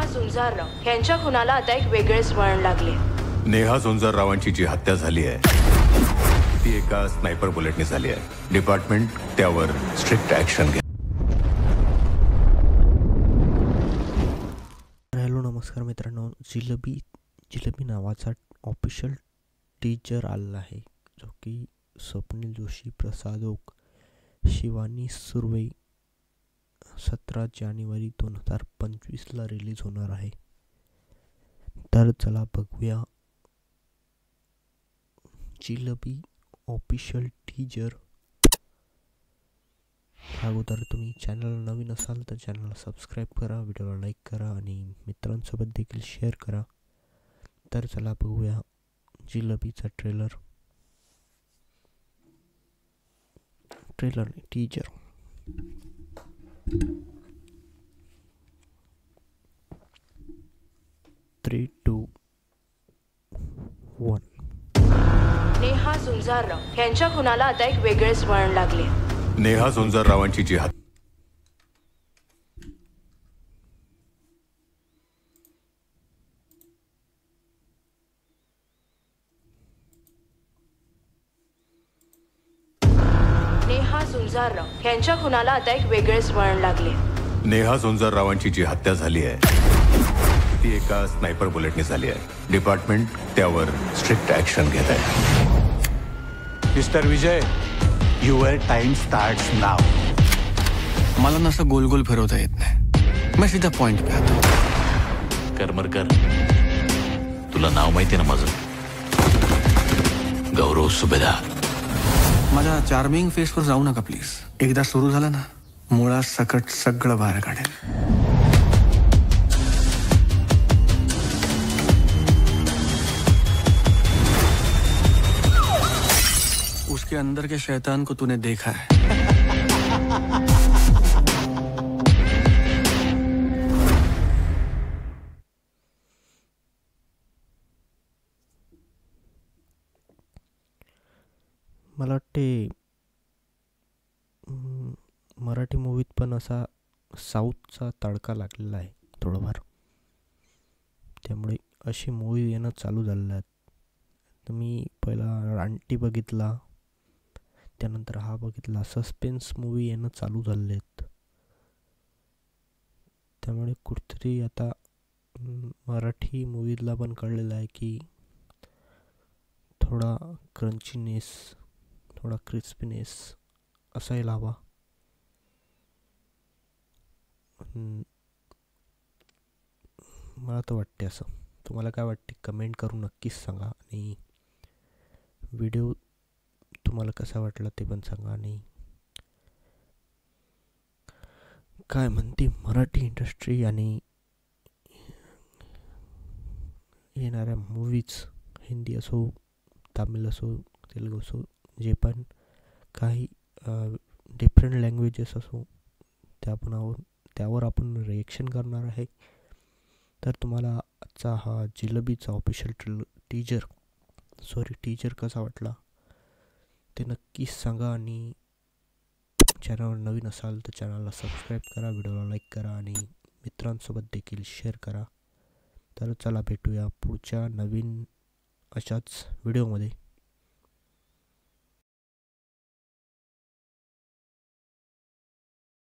नेहा झुंजारराव यांच्या खुनाला आता एक वेगळेच वळण लागले। नेहा झुंजाररावांची जी हत्या झाली आहे ती एका स्नायपर बुलेटने झाली आहे। डिपार्टमेंट त्यावर स्ट्रिक्ट ऍक्शन घे। हॅलो नमस्कार मित्रांनो, जिलेबी नावाचा ऑफिशियल टीजर आलेला आहे जो की स्वप्नील जोशी, प्रसाद ओक, शिवानी सुर्वे 17 जानेवारी 2025ला रिलीज होणार आहे। तर चला बघूया जिलेबी ऑफिशियल टीजर। अगोदर तुम्ही चॅनल नवीन असाल तर चॅनलला सबस्क्राईब करा, व्हिडिओला लाईक करा आणि मित्रांसोबत देखील शेअर करा। तर चला बघूया जिलेबीचा trailer teaser. Three two one. Neha Jhunjharrao यांच्या खुनाला आता एक वेगळेच वळण लागले। नेहा झुंजाररावांची जी नेहा झुंजारराव यांच्या खुनाला आता एक वेगळेच वळण लागले। नेहा झुंजाररावांची जी हत्या झाली आहे ती एका स्नायपर बुलेटने झाली आहे। डिपार्टमेंट त्यावर स्ट्रिक्ट ऍक्शन घेत आहे। Mr Vijay, your time starts now. मला नसं गोल गोल फिरवता येत नाही, मी सीधा पॉइंट पे आता। करमरकर, तुला नाव माहिती ना माझं? गौरव सुभेदार। माझ्या चार्मिंग फेसवर जाऊ नका प्लीज। एकदा सुरू झालं ना, मुळा सकट सगळं बाहेर काढेल। उसके अंदर के शैतान को तूने देखा है। मला वाटते मराठी मूवीत पण असा साऊथचा तडका लागलेला आहे थोडंफार, त्यामुळे अशी मूवी येणं चालू झालेलं आहे। तर मी पहिला रानटी बघितला, त्यानंतर हा बघितला, सस्पेन्स मूवी येणं चालू झालेले आहेत। त्यामुळे कुठेतरी आता मराठी मूवीला पण कळलेलं आहे की थोडा क्रंचीनेस, थोडा क्रिस्पीनेस असायला हवा। मला तर वाटते असं। तुम्हाला काय वाटते कमेंट करून नक्कीच सांगा आणि व्हिडिओ तुम्हाला कसा वाटला ते पण सांगा आणि काय म्हणते मराठी इंडस्ट्री आणि येणाऱ्या मूवीज, हिंदी असो, तामिळ असो, तेलुगू असो, जे पण काही डिफरंट लँग्वेजेस असो त्यावर आपण रिएक्शन करणार आहे। तर तुम्हाला आजचा हा जिलेबीचा ऑफिशियल टीजर कसा वाटला ते नक्कीच सांगा आणि चॅनलवर नवीन असाल तर चॅनलला सबस्क्राईब करा, व्हिडिओला लाईक करा आणि मित्रांसोबत देखील शेअर करा। तर चला भेटूया पुढच्या नवीन अशाच व्हिडिओमध्ये।